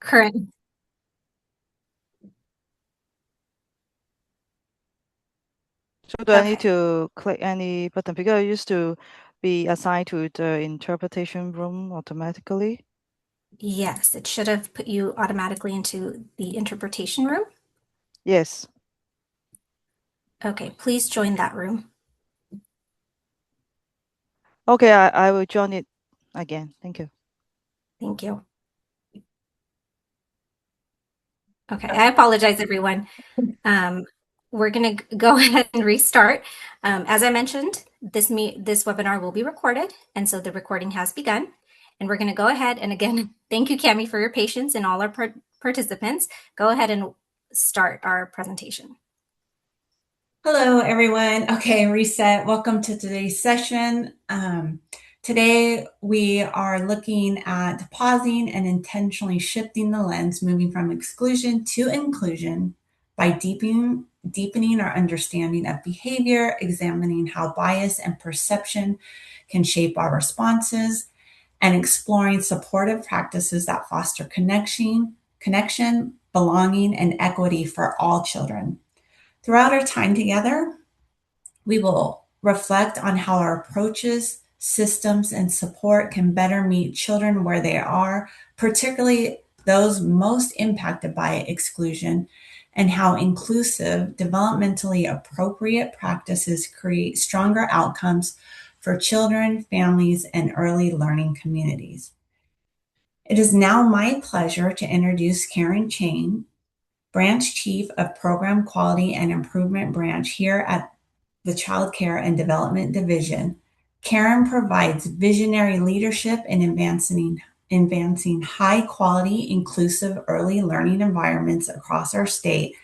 Current. So do I need Okay. to click any button? Because I used to be assigned to the interpretation room automatically. Yes, it should have put you automatically into the interpretation room. Yes. Okay, please join that room. Okay, I will join it again. Thank you. Thank you. Okay, I apologize, everyone. Um, we're going to go ahead and restart. As I mentioned, this webinar will be recorded, and so the recording has begun. And we're going to go ahead and again, thank you, Cami, for your patience and all our participants. Go ahead and start our presentation. Hello, everyone. Okay, reset. Welcome to today's session. Today, we are looking at pausing and intentionally shifting the lens, moving from exclusion to inclusion by deepening our understanding of behavior, examining how bias and perception can shape our responses, and exploring supportive practices that foster connection, belonging, and equity for all children. Throughout our time together, we will reflect on how our approaches, systems, and support can better meet children where they are, particularly those most impacted by exclusion, and how inclusive, developmentally appropriate practices create stronger outcomes for children, families, and early learning communities. It is now my pleasure to introduce Karen Chain, Branch Chief of Program Quality and Improvement Branch here at the Child Care and Development Division. Karen provides visionary leadership in advancing high quality, inclusive early learning environments across our state,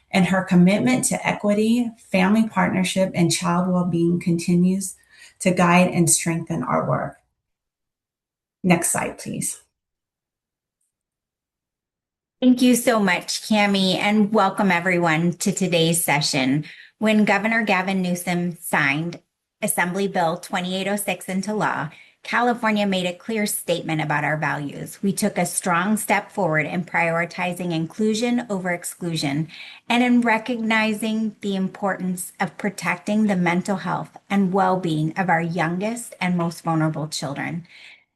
and her commitment to equity, family partnership, and child well-being continues to guide and strengthen our work. Next slide, please. Thank you so much, Cami, and welcome everyone to today's session. When Governor Gavin Newsom signed Assembly Bill 2806 into law, California made a clear statement about our values. We took a strong step forward in prioritizing inclusion over exclusion and in recognizing the importance of protecting the mental health and well-being of our youngest and most vulnerable children.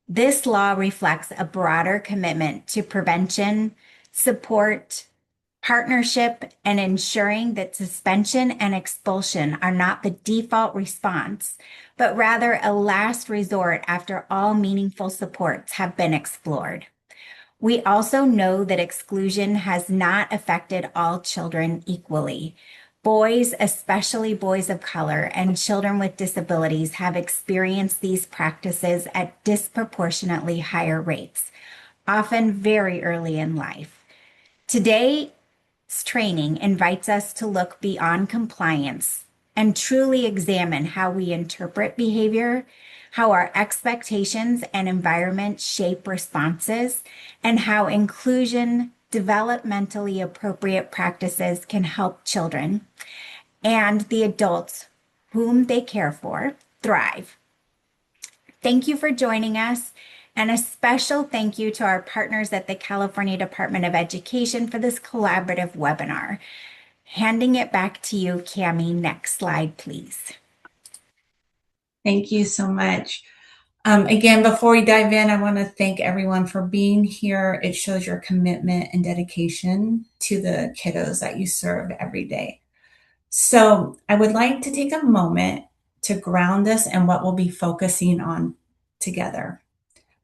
This law reflects a broader commitment to prevention, support, partnership, and ensuring that suspension and expulsion are not the default response, but rather a last resort after all meaningful supports have been explored. We also know that exclusion has not affected all children equally. Boys, especially boys of color and children with disabilities, have experienced these practices at disproportionately higher rates, often very early in life. Today's training invites us to look beyond compliance and truly examine how we interpret behavior, how our expectations and environment shape responses, and how inclusion, developmentally appropriate practices can help children and the adults whom they care for thrive. Thank you for joining us, and a special thank you to our partners at the California Department of Education for this collaborative webinar. Handing it back to you, Cami. Next slide, please. Thank you so much. Again, before we dive in, I want to thank everyone for being here. It shows your commitment and dedication to the kiddos that you serve every day. So I would like to take a moment to ground us in what we'll be focusing on together.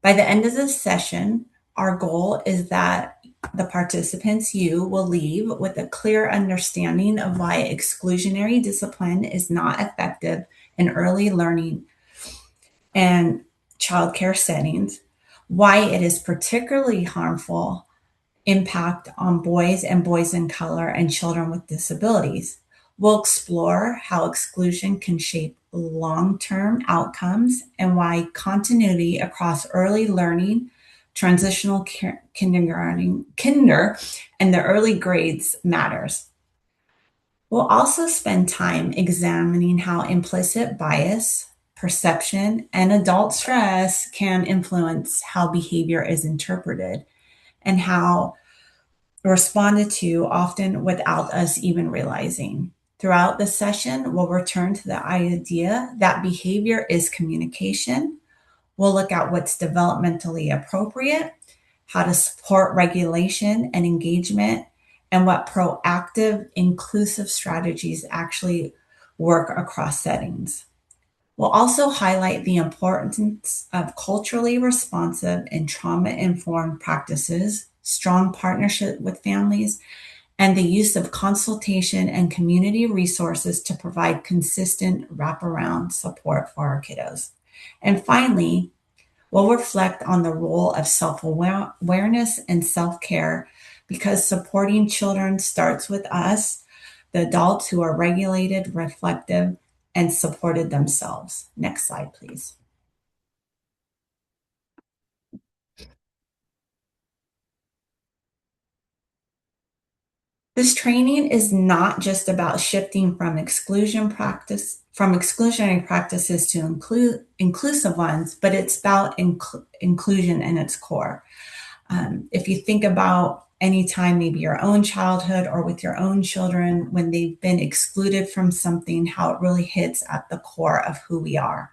By the end of this session, our goal is that the participants, you, will leave with a clear understanding of why exclusionary discipline is not effective in early learning and childcare settings, why it is particularly harmful impact on boys and boys in color and children with disabilities. We'll explore how exclusion can shape long-term outcomes and why continuity across early learning, transitional kinder, and the early grades matters. We'll also spend time examining how implicit bias, perception, and adult stress can influence how behavior is interpreted, and how responded to, often without us even realizing. Throughout the session, we'll return to the idea that behavior is communication. We'll look at what's developmentally appropriate, how to support regulation and engagement, and what proactive, inclusive strategies actually work across settings. We'll also highlight the importance of culturally responsive and trauma-informed practices, strong partnership with families, and the use of consultation and community resources to provide consistent wraparound support for our kiddos. And finally, we'll reflect on the role of self-awareness and self-care, because supporting children starts with us, the adults who are regulated, reflective, and supported themselves. Next slide, please. This training is not just about shifting from exclusionary practices to inclusive ones, but it's about inclusion in its core. If you think about any time, maybe your own childhood or with your own children, when they've been excluded from something, how it really hits at the core of who we are.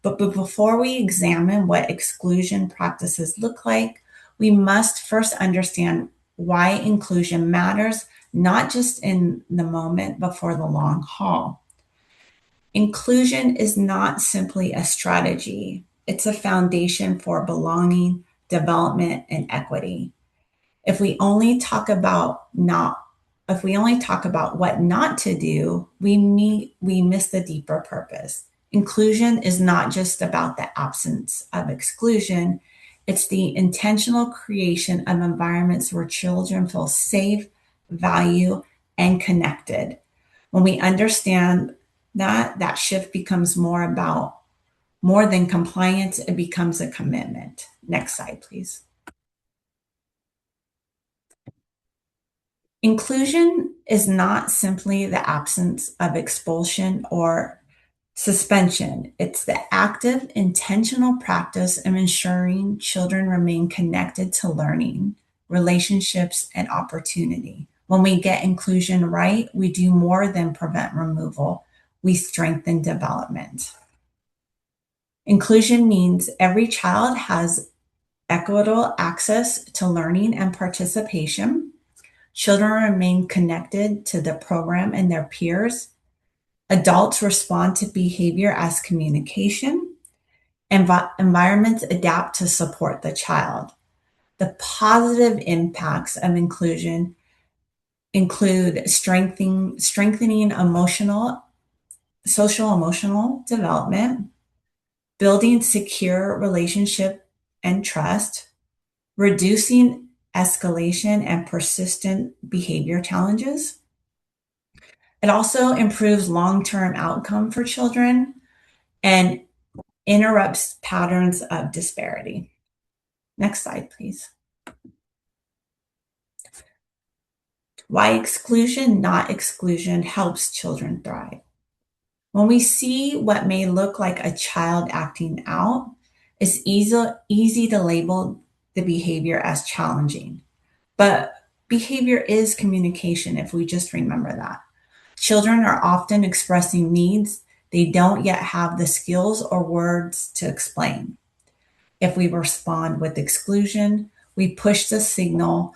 But before we examine what exclusion practices look like, we must first understand why inclusion matters, not just in the moment, but for the long haul. Inclusion is not simply a strategy. It's a foundation for belonging, development, and equity. If we only talk about what not to do, we miss the deeper purpose. Inclusion is not just about the absence of exclusion. It's the intentional creation of environments where children feel safe, valued, and connected. When we understand that shift becomes more than compliance, it becomes a commitment. Next slide, please. Inclusion is not simply the absence of expulsion or suspension. It's the active, intentional practice of ensuring children remain connected to learning, relationships, and opportunity. When we get inclusion right, we do more than prevent removal. We strengthen development. Inclusion means every child has equitable access to learning and participation. Children remain connected to the program and their peers. Adults respond to behavior as communication. Environments adapt to support the child. The positive impacts of inclusion include strengthening social emotional development, building secure relationship and trust, reducing escalation and persistent behavior challenges. It also improves long-term outcome for children and interrupts patterns of disparity. Next slide, please. Why exclusion, not exclusion, helps children thrive. When we see what may look like a child acting out, it's easy to label the behavior as challenging. But behavior is communication, if we just remember that. Children are often expressing needs they don't yet have the skills or words to explain. If we respond with exclusion, we push the signal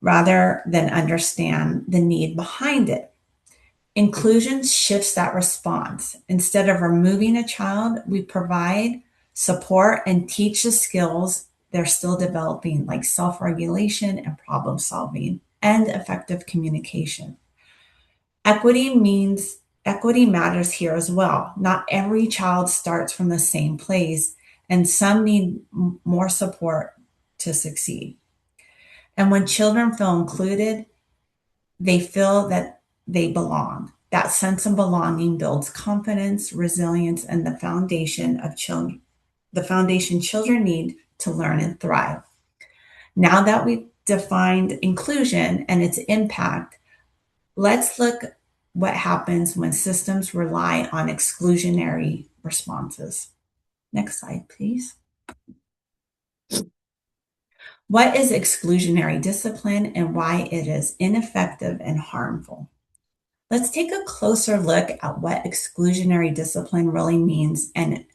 rather than understand the need behind it. Inclusion shifts that response. Instead of removing a child, we provide support and teach the skills they're still developing, like self-regulation and problem solving and effective communication. Equity matters here as well. Not every child starts from the same place, and some need more support to succeed. And when children feel included, they feel that they belong. That sense of belonging builds confidence, resilience, and the foundation children need to learn and thrive. Now that we've defined inclusion and its impact, let's look what happens when systems rely on exclusionary responses. Next slide, please. What is exclusionary discipline and why it is ineffective and harmful? Let's take a closer look at what exclusionary discipline really means and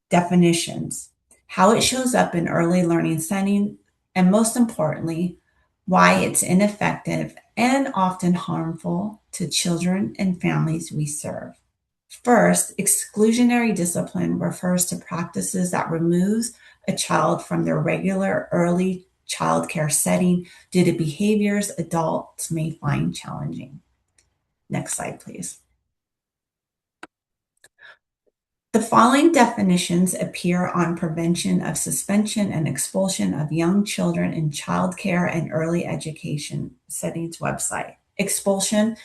definitions, how it shows up in early learning setting, and most importantly, why it's ineffective and often harmful to children and families we serve. First, exclusionary discipline refers to practices that removes a child from their regular early childcare setting due to behaviors adults may find challenging. Next slide, please. The following definitions appear on Prevention of Suspension and Expulsion of Young Children in Childcare and Early Education Settings website. Expulsion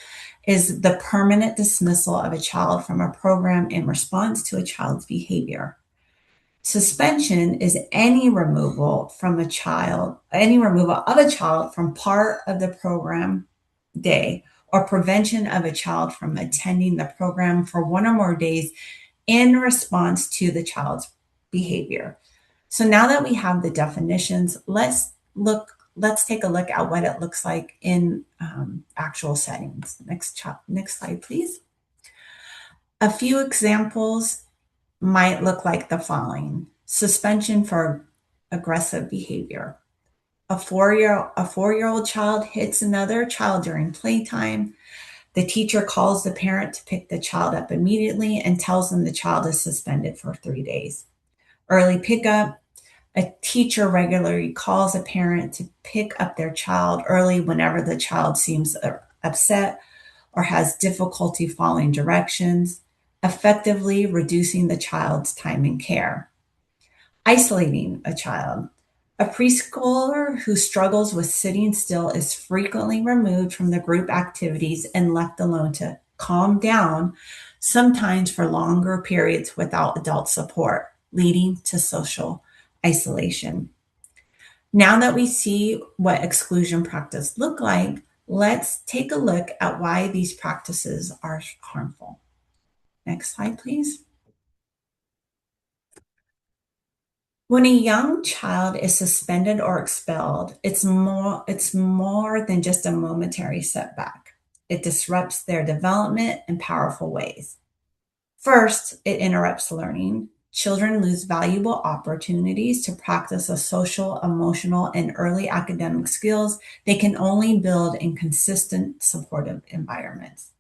is the permanent dismissal of a child from a program in response to a child's behavior. Suspension is any removal of a child from part of the program day or prevention of a child from attending the program for one or more days in response to the child's behavior. So now that we have the definitions, let's take a look at what it looks like in actual settings. Next slide, please. A few examples might look like the following. Suspension for aggressive behavior. A four-year-old child hits another child during playtime. The teacher calls the parent to pick the child up immediately and tells them the child is suspended for 3 days. Early pickup. A teacher regularly calls a parent to pick up their child early whenever the child seems upset or has difficulty following directions, effectively reducing the child's time in care. Isolating a child. A preschooler who struggles with sitting still is frequently removed from the group activities and left alone to calm down, sometimes for longer periods without adult support, leading to social isolation. Now that we see what exclusion practice look like, let's take a look at why these practices are harmful. Next slide, please. When a young child is suspended or expelled, it's more than just a momentary setback. It disrupts their development in powerful ways. First, it interrupts learning. Children lose valuable opportunities to practice a social, emotional, and early academic skills they can only build in consistent, supportive environments.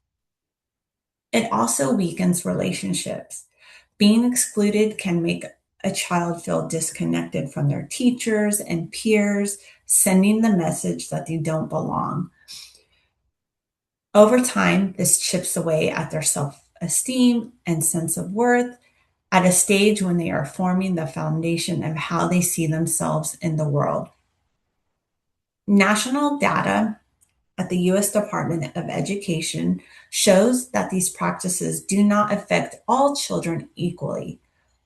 It also weakens relationships. Being excluded can make a child feel disconnected from their teachers and peers, sending the message that they don't belong. Over time, this chips away at their self-esteem and sense of worth at a stage when they are forming the foundation of how they see themselves in the world. National data at the U.S. Department of Education shows that these practices do not affect all children equally.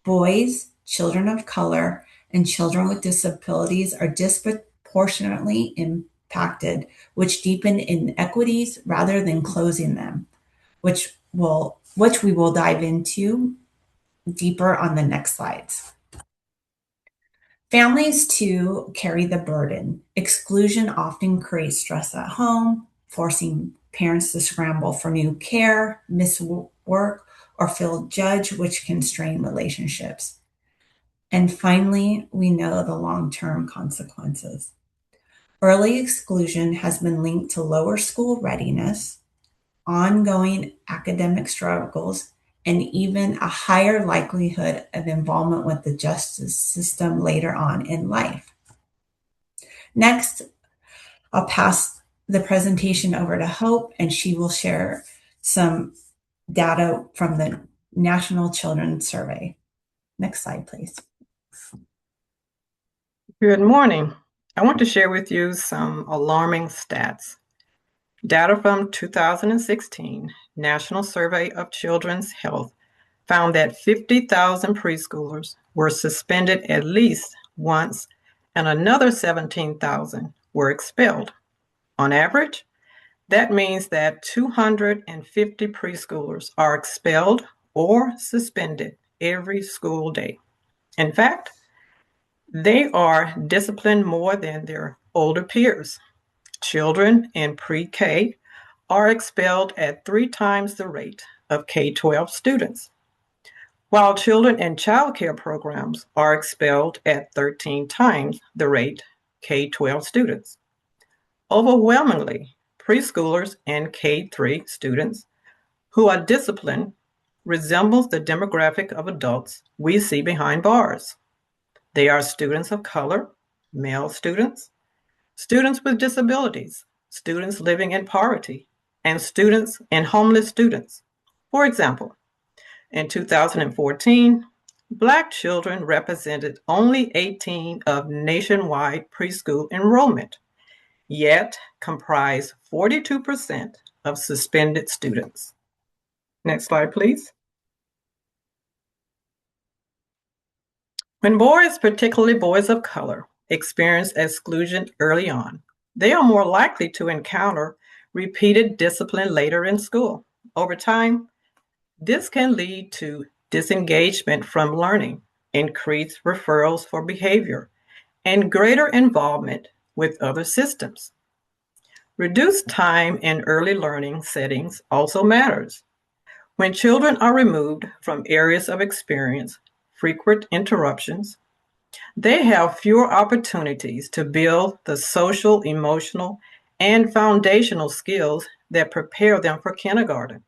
Boys, children of color, and children with disabilities are disproportionately impacted, which deepen inequities rather than closing them, which we will dive into deeper on the next slides. Families too carry the burden. Exclusion often creates stress at home, forcing parents to scramble for new care, miss work, or feel judged, which can strain relationships. And finally, we know the long-term consequences. Early exclusion has been linked to lower school readiness, ongoing academic struggles, and even a higher likelihood of involvement with the justice system later on in life. Next, I'll pass the presentation over to Hope, and she will share some data from the National Children's Survey. Next slide, please. Good morning. I want to share with you some alarming stats. Data from 2016 National Survey of Children's Health found that 50,000 preschoolers were suspended at least once, and another 17,000 were expelled. On average, that means that 250 preschoolers are expelled or suspended every school day. In fact, They are disciplined more than their older peers. Children in pre-K are expelled at 3 times the rate of K-12 students, while children in child care programs are expelled at 13 times the rate K-12 students. Overwhelmingly, preschoolers and K-3 students who are disciplined resembles the demographic of adults we see behind bars. They are students of color, male students, students with disabilities, students living in poverty, and students and homeless students. For example, in 2014, Black children represented only 18 of nationwide preschool enrollment, yet comprise 42% of suspended students. Next slide, please. When boys, particularly boys of color, experience exclusion early on, they are more likely to encounter repeated discipline later in school. Over time, this can lead to disengagement from learning, increased referrals for behavior, and greater involvement with other systems. Reduced time in early learning settings also matters. When children are removed from areas of experience, frequent interruptions, they have fewer opportunities to build the social, emotional, and foundational skills that prepare them for kindergarten.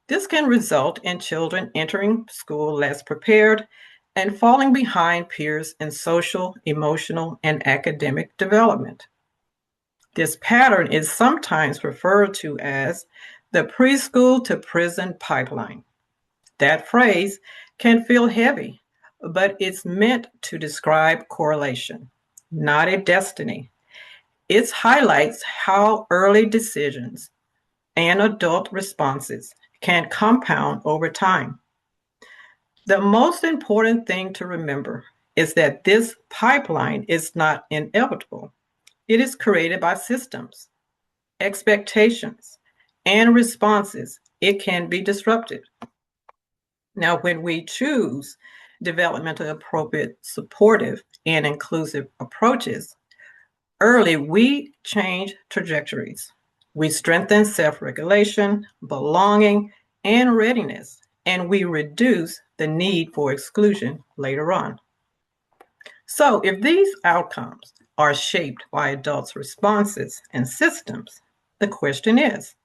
This can result in children entering school less prepared and falling behind peers in social, emotional, and academic development. This pattern is sometimes referred to as the preschool to prison pipeline. That phrase can feel heavy, but it's meant to describe correlation, not a destiny. It highlights how early decisions and adult responses can compound over time. The most important thing to remember is that this pipeline is not inevitable. It is created by systems, expectations, and responses. It can be disrupted. Now, when we choose developmentally appropriate, supportive, and inclusive approaches, early we change trajectories. We strengthen self-regulation, belonging, and readiness, and we reduce the need for exclusion later on. So if these outcomes are shaped by adults' responses and systems, the question is,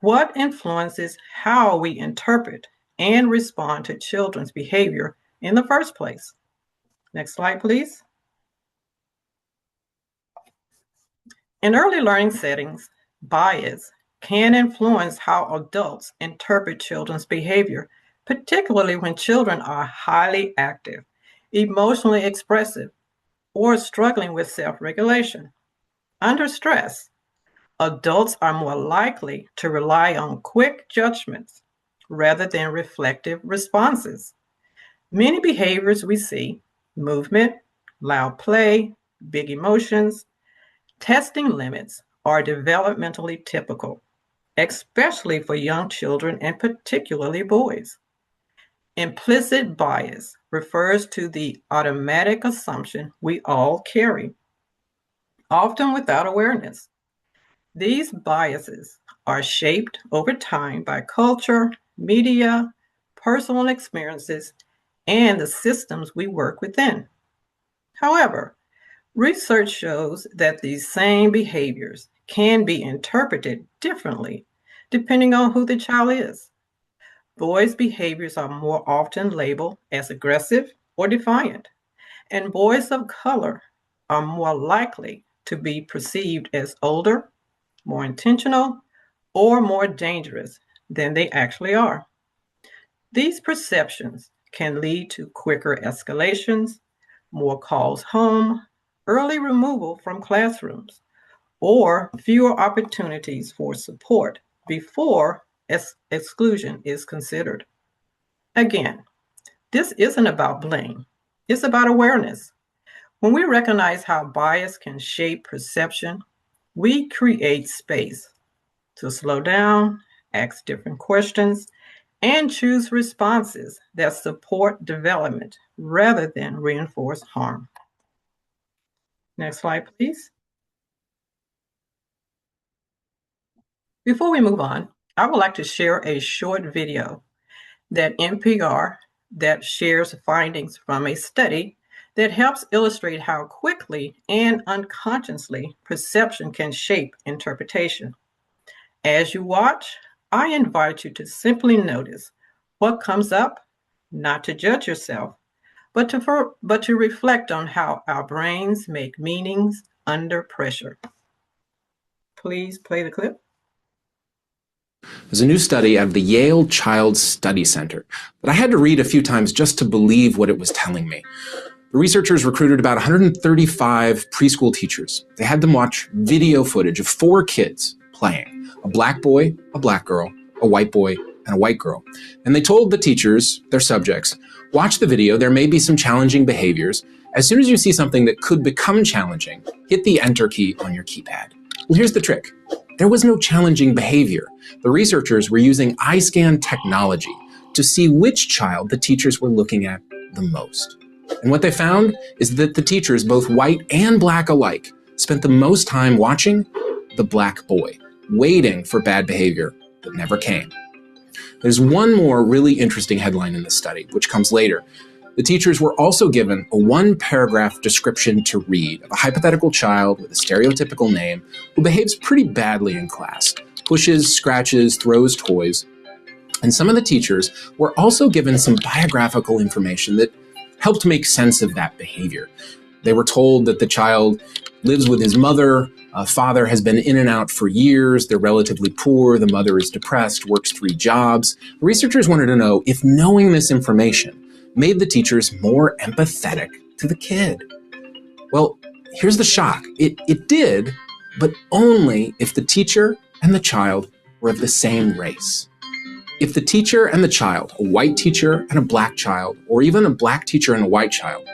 what influences how we interpret and respond to children's behavior in the first place? Next slide, please. In early learning settings, bias can influence how adults interpret children's behavior, particularly when children are highly active, emotionally expressive, or struggling with self-regulation. Under stress, adults are more likely to rely on quick judgments rather than reflective responses. Many behaviors we see, movement, loud play, big emotions, testing limits, are developmentally typical, especially for young children and particularly boys. Implicit bias refers to the automatic assumption we all carry, often without awareness. These biases are shaped over time by culture, media, personal experiences, and the systems we work within. However, research shows that these same behaviors can be interpreted differently depending on who the child is. Boys' behaviors are more often labeled as aggressive or defiant, and boys of color are more likely to be perceived as older, more intentional, or more dangerous than they actually are. These perceptions can lead to quicker escalations, more calls home, early removal from classrooms, or fewer opportunities for support before exclusion is considered. Again, this isn't about blame, it's about awareness. When we recognize how bias can shape perception, we create space to slow down, ask different questions, and choose responses that support development rather than reinforce harm. Next slide, please. Before we move on, I would like to share a short video that NPR that shares findings from a study that helps illustrate how quickly and unconsciously perception can shape interpretation. As you watch, I invite you to simply notice what comes up, not to judge yourself, but to reflect on how our brains make meanings under pressure. Please play the clip. There's a new study out of the Yale Child Study Center that I had to read a few times just to believe what it was telling me. The researchers recruited about 135 preschool teachers. They had them watch video footage of 4 kids playing: a black boy, a black girl, a white boy, and a white girl. And they told the teachers, their subjects, watch the video, there may be some challenging behaviors. As soon as you see something that could become challenging, hit the enter key on your keypad. Well, here's the trick. There was no challenging behavior. The researchers were using eye scan technology to see which child the teachers were looking at the most. And what they found is that the teachers, both white and black alike, spent the most time watching the black boy, waiting for bad behavior that never came. There's one more really interesting headline in this study, which comes later. The teachers were also given a 1-paragraph description to read of a hypothetical child with a stereotypical name who behaves pretty badly in class, pushes, scratches, throws toys. And some of the teachers were also given some biographical information that helped make sense of that behavior. They were told that the child lives with his mother, father has been in and out for years, they're relatively poor, the mother is depressed, works 3 jobs. Researchers wanted to know if knowing this information made the teachers more empathetic to the kid. Well, here's the shock. It did, but only if the teacher and the child were of the same race. If the teacher and the child, a white teacher and a black child, or even a black teacher and a white child,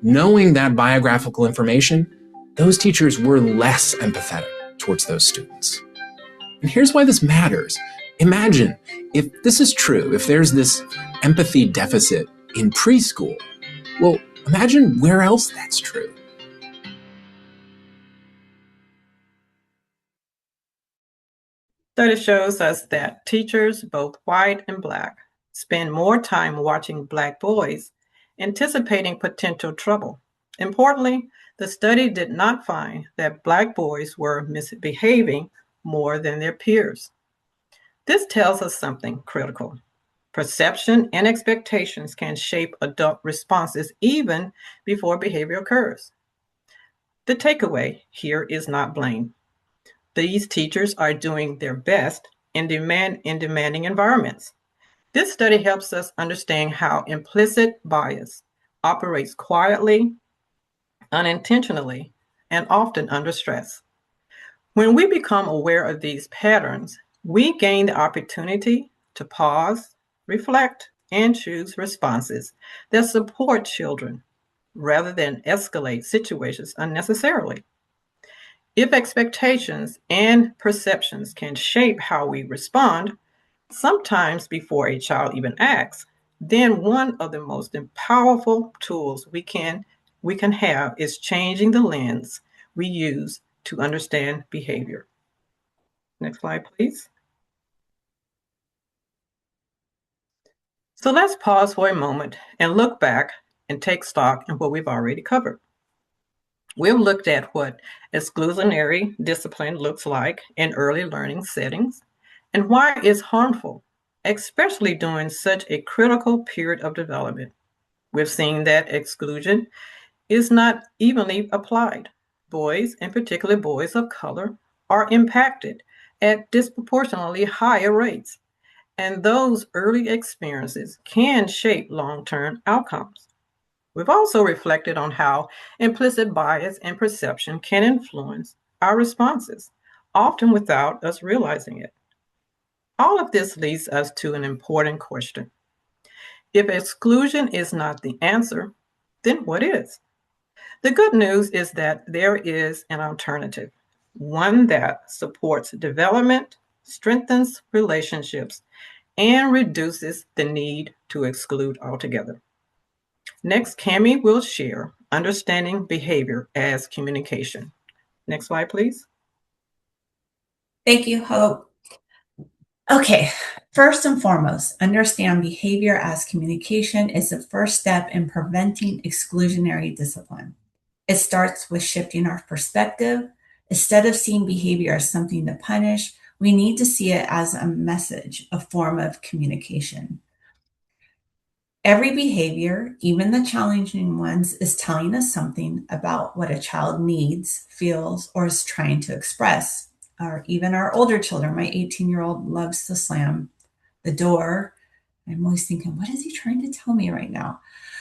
knowing that biographical information, those teachers were less empathetic towards those students. And here's why this matters. Imagine if this is true, if there's this empathy deficit in preschool, well, imagine where else that's true. Study shows us that teachers, both white and black, spend more time watching black boys, anticipating potential trouble. Importantly, the study did not find that black boys were misbehaving more than their peers. This tells us something critical. Perception and expectations can shape adult responses even before behavior occurs. The takeaway here is not blame. These teachers are doing their best in demanding environments. This study helps us understand how implicit bias operates quietly, unintentionally, and often under stress. When we become aware of these patterns, we gain the opportunity to pause, reflect, and choose responses that support children rather than escalate situations unnecessarily. If expectations and perceptions can shape how we respond, sometimes before a child even acts, then one of the most powerful tools we can have is changing the lens we use to understand behavior. Next slide, please. So let's pause for a moment and look back and take stock in what we've already covered. We've looked at what exclusionary discipline looks like in early learning settings and why it's harmful, especially during such a critical period of development. We've seen that exclusion is not evenly applied. Boys, and particularly boys of color, are impacted at disproportionately higher rates, and those early experiences can shape long-term outcomes. We've also reflected on how implicit bias and perception can influence our responses, often without us realizing it. All of this leads us to an important question. If exclusion is not the answer, then what is? The good news is that there is an alternative, one that supports development, strengthens relationships, and reduces the need to exclude altogether. Next, Cami will share understanding behavior as communication. Next slide, please. Thank you, Hope. Okay, first and foremost, understand behavior as communication is the first step in preventing exclusionary discipline. It starts with shifting our perspective. Instead of seeing behavior as something to punish, we need to see it as a message, a form of communication. Every behavior, even the challenging ones, is telling us something about what a child needs, feels, or is trying to express. Or even our older children, my 18-year-old loves to slam the door. I'm always thinking, what is he trying to tell me right now?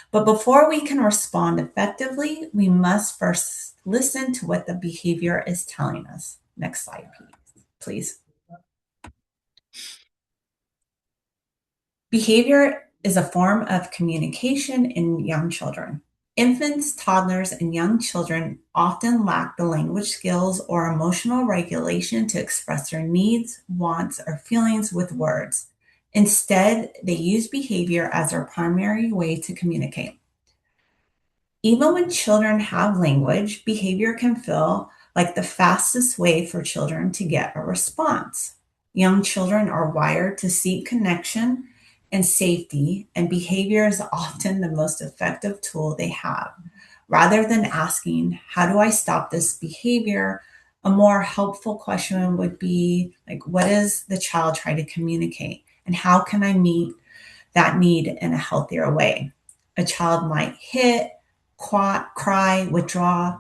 But before we can respond effectively, we must first listen to what the behavior is telling us. Next slide, please. Behavior is a form of communication in young children. Infants, toddlers, and young children often lack the language skills or emotional regulation to express their needs, wants, or feelings with words. Instead, they use behavior as their primary way to communicate. Even when children have language, behavior can feel like the fastest way for children to get a response. Young children are wired to seek connection and safety, and behavior is often the most effective tool they have. Rather than asking, how do I stop this behavior? A more helpful question would be like, what is the child trying to communicate? And how can I meet that need in a healthier way? A child might hit, cry, withdraw,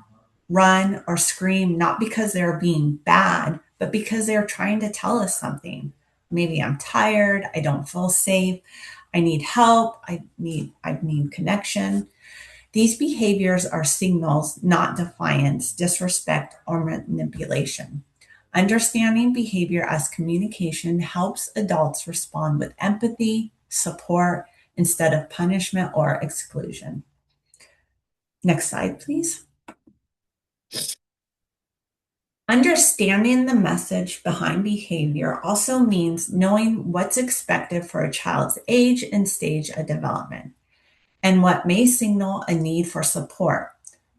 run, or scream, not because they're being bad, but because they're trying to tell us something. Maybe I'm tired, I don't feel safe, I need help, I need connection. These behaviors are signals, not defiance, disrespect, or manipulation. Understanding behavior as communication helps adults respond with empathy, support, instead of punishment or exclusion. Next slide, please. Understanding the message behind behavior also means knowing what's expected for a child's age and stage of development, and what may signal a need for support.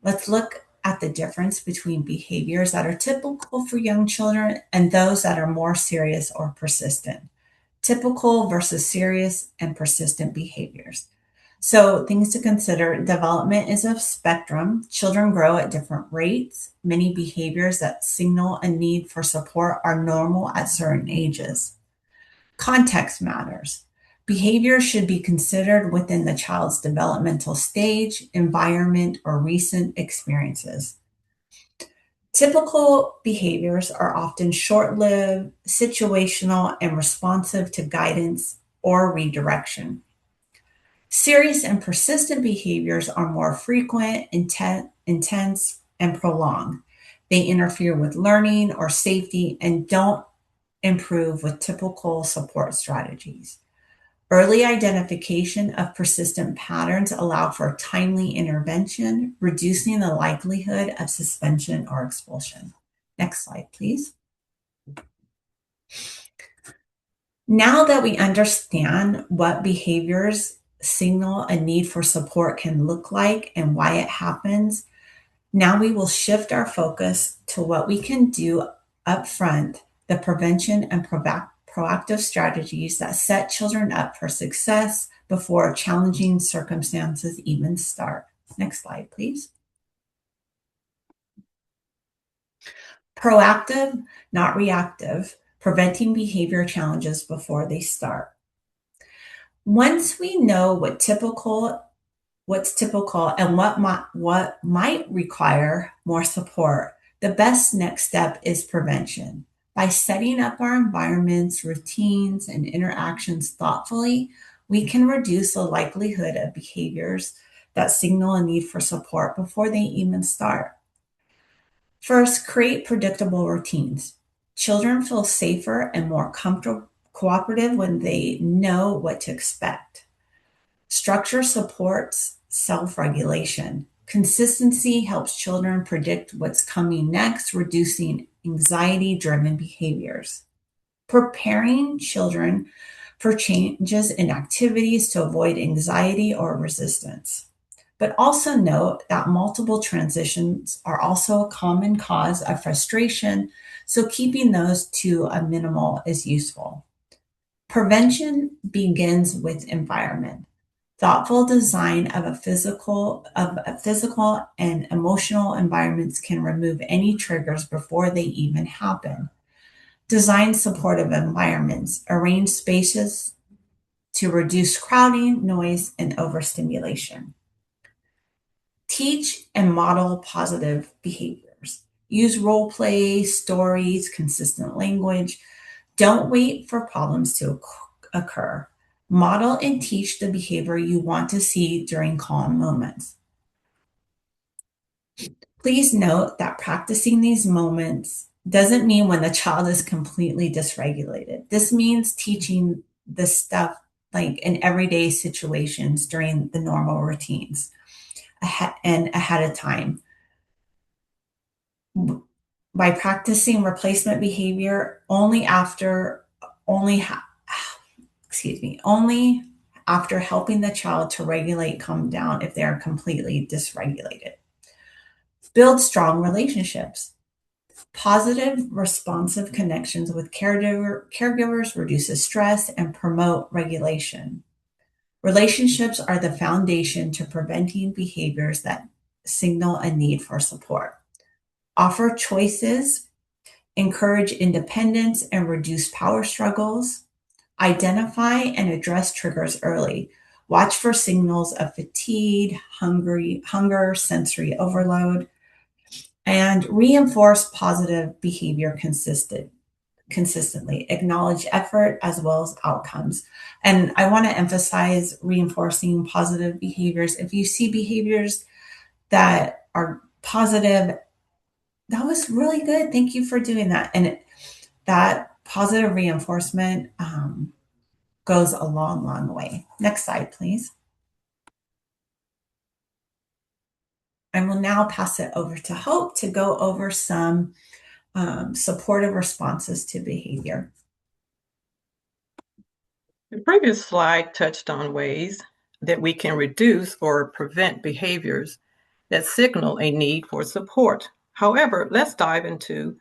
Let's look at the difference between behaviors that are typical for young children and those that are more serious or persistent. Typical versus serious and persistent behaviors. So things to consider: development is a spectrum. Children grow at different rates. Many behaviors that signal a need for support are normal at certain ages. Context matters. Behavior should be considered within the child's developmental stage, environment, or recent experiences. Typical behaviors are often short-lived, situational, and responsive to guidance or redirection. Serious and persistent behaviors are more frequent, intense, and prolonged. They interfere with learning or safety and don't improve with typical support strategies. Early identification of persistent patterns allow for timely intervention, reducing the likelihood of suspension or expulsion. Next slide, please. Now that we understand what behaviors signal a need for support can look like and why it happens, now we will shift our focus to what we can do up front, the prevention and proactive strategies that set children up for success before challenging circumstances even start. Next slide, please. Proactive, not reactive, preventing behavior challenges before they start. Once we know what's typical and what might require more support, the best next step is prevention. By setting up our environments, routines, and interactions thoughtfully, we can reduce the likelihood of behaviors that signal a need for support before they even start. First, create predictable routines. Children feel safer and more cooperative when they know what to expect. Structure supports self-regulation. Consistency helps children predict what's coming next, reducing anxiety-driven behaviors. Preparing children for changes in activities to avoid anxiety or resistance. But also note that multiple transitions are also a common cause of frustration, so keeping those to a minimal is useful. Prevention begins with environment. Thoughtful design of a physical and emotional environments can remove any triggers before they even happen. Design supportive environments. Arrange spaces to reduce crowding, noise, and overstimulation. Teach and model positive behaviors. Use role play, stories, consistent language. Don't wait for problems to occur. Model and teach the behavior you want to see during calm moments. Please note that practicing these moments doesn't mean when the child is completely dysregulated. This means teaching this stuff like in everyday situations during the normal routines ahead of time. By practicing replacement behavior only after helping the child to regulate, calm down if they are completely dysregulated. Build strong relationships. Positive, responsive connections with caregivers reduces stress and promote regulation. Relationships are the foundation to preventing behaviors that signal a need for support. Offer choices, encourage independence, and reduce power struggles. Identify and address triggers early. Watch for signals of fatigue, hunger, sensory overload, and reinforce positive behavior consistently. Acknowledge effort as well as outcomes. And I want to emphasize reinforcing positive behaviors. If you see behaviors that are positive, that was really good. Thank you for doing that. And that positive reinforcement goes a long, long way. Next slide, please. I will now pass it over to Hope to go over some supportive responses to behavior. The previous slide touched on ways that we can reduce or prevent behaviors that signal a need for support. However, let's dive into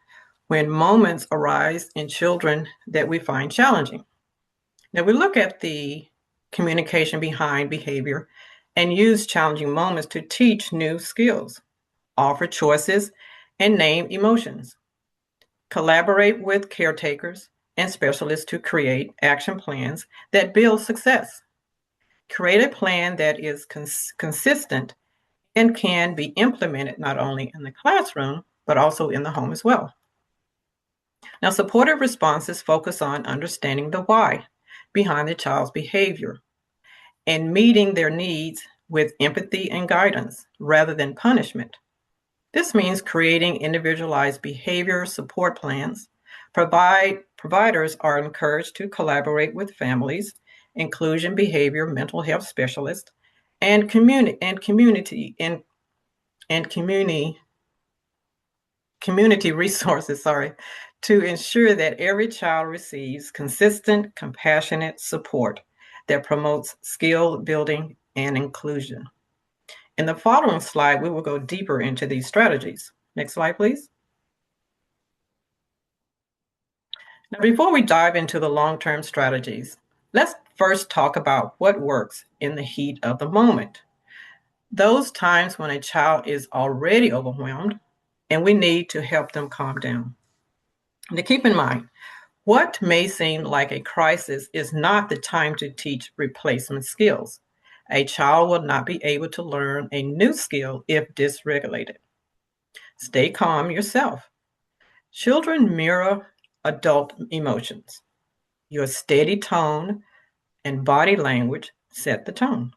when moments arise in children that we find challenging. Now, we look at the communication behind behavior and use challenging moments to teach new skills, offer choices, and name emotions. Collaborate with caretakers and specialists to create action plans that build success. Create a plan that is consistent and can be implemented not only in the classroom, but also in the home as well. Now, supportive responses focus on understanding the why behind the child's behavior and meeting their needs with empathy and guidance rather than punishment. This means creating individualized behavior support plans. Providers are encouraged to collaborate with families, inclusion behavior, mental health specialists, and community resources, to ensure that every child receives consistent, compassionate support that promotes skill building and inclusion. In the following slide, we will go deeper into these strategies. Next slide, please. Now, before we dive into the long-term strategies, let's first talk about what works in the heat of the moment. Those times when a child is already overwhelmed and we need to help them calm down. Now, keep in mind, what may seem like a crisis is not the time to teach replacement skills. A child will not be able to learn a new skill if dysregulated. Stay calm yourself. Children mirror adult emotions. Your steady tone and body language set the tone.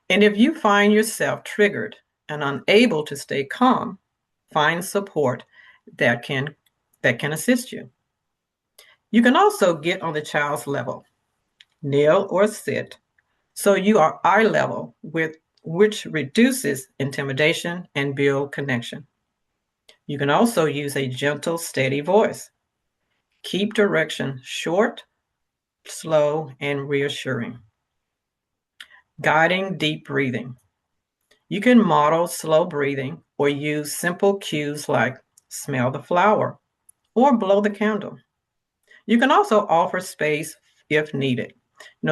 And if you find yourself triggered and unable to stay calm, find support that can assist you. You can also get on the child's level, kneel or sit, so you are eye level, which reduces intimidation and build connection. You can also use a gentle, steady voice. Keep direction short, slow, and reassuring. Guiding deep breathing. You can model slow breathing or use simple cues like smell the flower or blow the candle. You can also offer space if needed.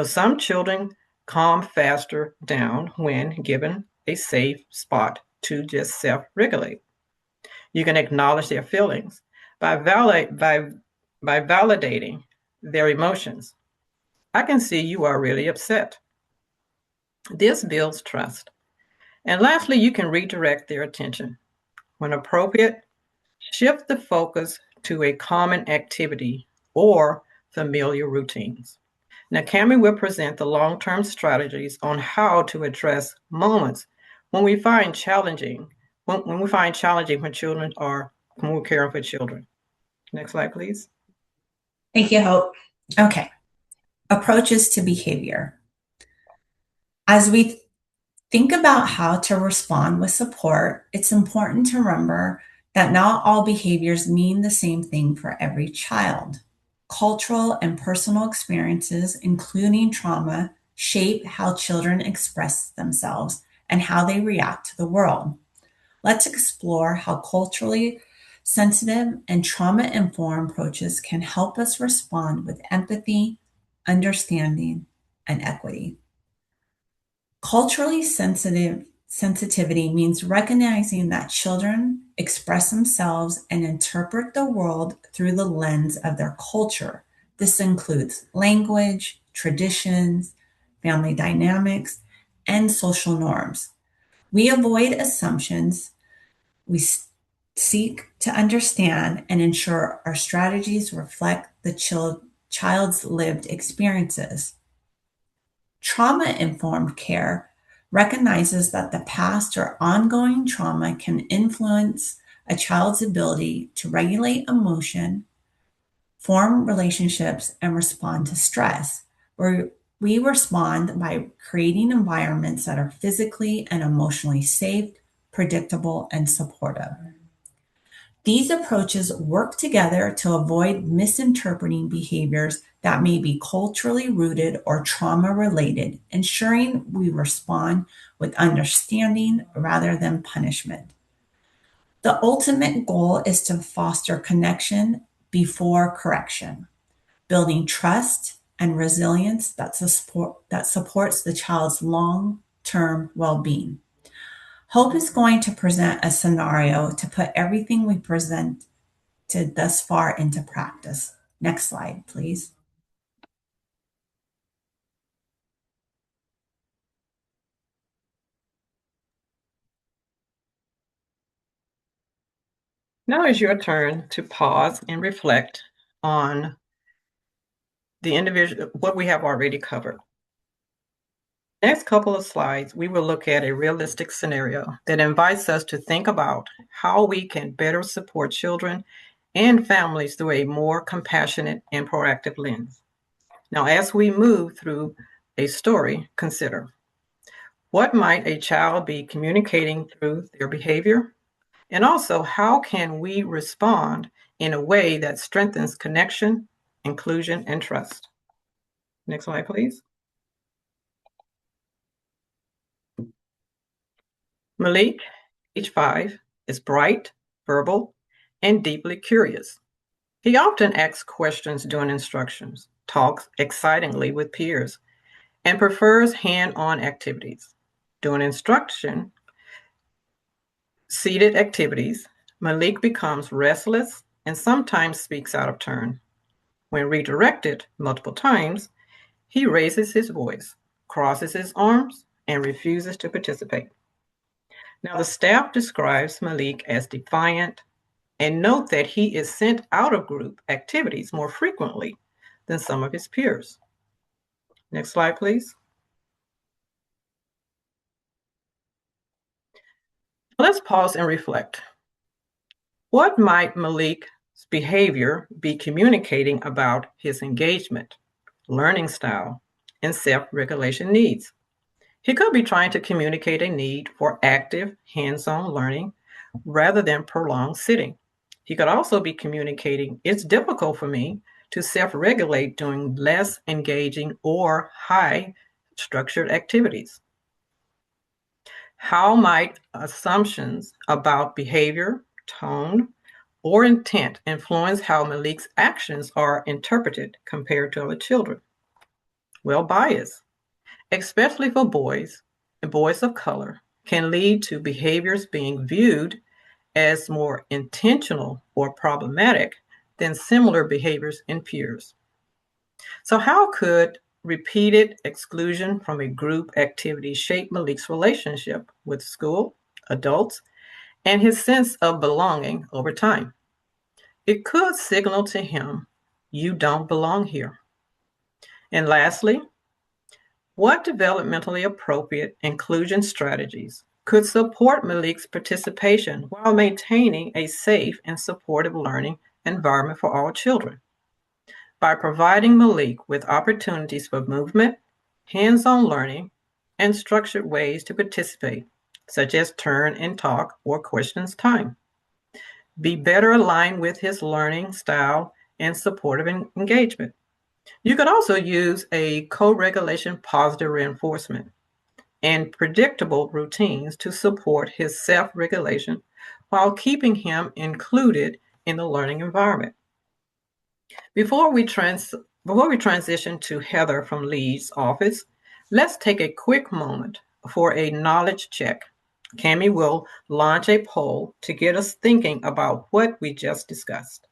Some children calm faster down when given a safe spot to just self-regulate. You can acknowledge their feelings by validating their emotions. I can see you are really upset. This builds trust. And lastly, you can redirect their attention. When appropriate, shift the focus to a common activity or familiar routines. Now, Cami will present the long-term strategies on how to address moments when we find challenging when we're caring for children. Next slide, please. Thank you, Hope. Okay. Approaches to behavior. As we think about how to respond with support, it's important to remember that not all behaviors mean the same thing for every child. Cultural and personal experiences, including trauma, shape how children express themselves and how they react to the world. Let's explore how culturally sensitive and trauma-informed approaches can help us respond with empathy, understanding, and equity. Culturally sensitivity means recognizing that children express themselves and interpret the world through the lens of their culture. This includes language, traditions, family dynamics, and social norms. We avoid assumptions. We seek to understand and ensure our strategies reflect the child's lived experiences. Trauma-informed care recognizes that the past or ongoing trauma can influence a child's ability to regulate emotion, form relationships, and respond to stress. Where we respond by creating environments that are physically and emotionally safe, predictable, and supportive. These approaches work together to avoid misinterpreting behaviors that may be culturally rooted or trauma related, ensuring we respond with understanding rather than punishment. The ultimate goal is to foster connection before correction, building trust and resilience that supports the child's long-term well-being. Hope is going to present a scenario to put everything we presented thus far into practice. Next slide, please. Now is your turn to pause and reflect on what we have already covered. Next couple of slides, we will look at a realistic scenario that invites us to think about how we can better support children and families through a more compassionate and proactive lens. Now, as we move through a story, consider what might a child be communicating through their behavior? And also, how can we respond in a way that strengthens connection, inclusion, and trust? Next slide, please. Malik, age 5, is bright, verbal, and deeply curious. He often asks questions during instructions, talks excitingly with peers, and prefers hand-on activities. During instruction, seated activities, Malik becomes restless and sometimes speaks out of turn. When redirected multiple times, he raises his voice, crosses his arms, and refuses to participate. Now, the staff describes Malik as defiant and note that he is sent out of group activities more frequently than some of his peers. Next slide, please. Let's pause and reflect. What might Malik's behavior be communicating about his engagement, learning style, and self-regulation needs? He could be trying to communicate a need for active, hands-on learning rather than prolonged sitting. He could also be communicating, it's difficult for me to self-regulate doing less engaging or high structured activities. How might assumptions about behavior, tone, or intent influence how Malik's actions are interpreted compared to other children? Well, bias, especially for boys and boys of color, can lead to behaviors being viewed as more intentional or problematic than similar behaviors in peers. So, how could repeated exclusion from a group activity shape Malik's relationship with school, adults, and his sense of belonging over time? It could signal to him, you don't belong here. And lastly, what developmentally appropriate inclusion strategies could support Malik's participation while maintaining a safe and supportive learning environment for all children? By providing Malik with opportunities for movement, hands-on learning, and structured ways to participate, such as turn and talk or questions time. Be better aligned with his learning style and supportive engagement. You could also use a co-regulation positive reinforcement and predictable routines to support his self-regulation while keeping him included in the learning environment. Before we transition to Heather from Lee's office, let's take a quick moment for a knowledge check. Cami will launch a poll to get us thinking about what we just discussed.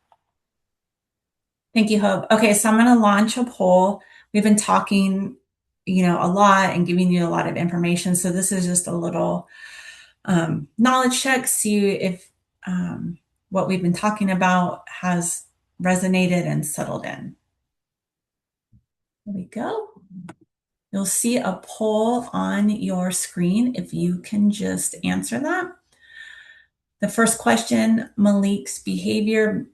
Thank you, Hope. Okay, so I'm going to launch a poll. We've been talking, a lot and giving you a lot of information. So this is just a little knowledge check, see if what we've been talking about has resonated and settled in. There we go. You'll see a poll on your screen if you can just answer that. The first question, Malik's behavior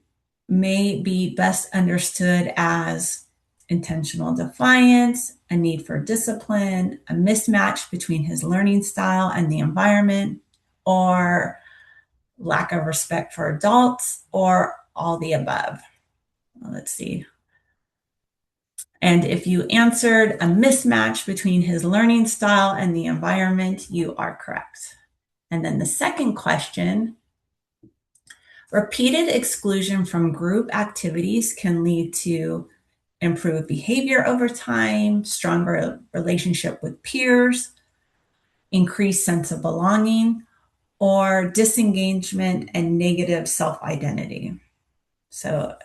may be best understood as intentional defiance, a need for discipline, a mismatch between his learning style and the environment, or lack of respect for adults, or all the above. Let's see. And if you answered a mismatch between his learning style and the environment, you are correct. And then the second question, repeated exclusion from group activities can lead to improved behavior over time, stronger relationship with peers, increased sense of belonging, or disengagement and negative self-identity. So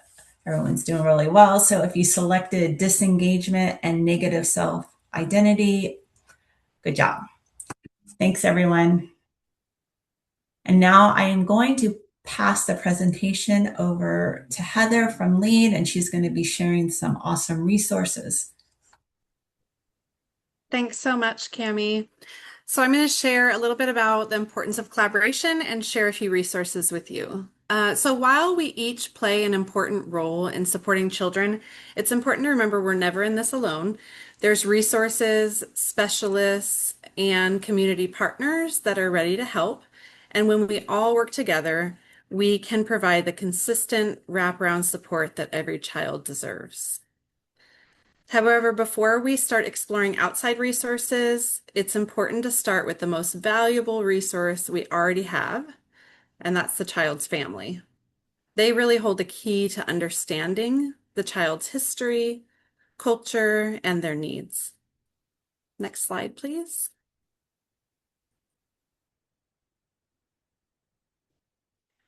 everyone's doing really well. So if you selected disengagement and negative self-identity, good job. Thanks, everyone. And now I am going to pass the presentation over to Heather from LEAD, and she's going to be sharing some awesome resources. Thanks so much, Cami. So I'm going to share a little bit about the importance of collaboration and share a few resources with you. So while we each play an important role in supporting children, it's important to remember we're never in this alone. There's resources, specialists, and community partners that are ready to help. And when we all work together, we can provide the consistent wraparound support that every child deserves. However, before we start exploring outside resources, it's important to start with the most valuable resource we already have, and that's the child's family. They really hold the key to understanding the child's history, culture, and their needs. Next slide, please.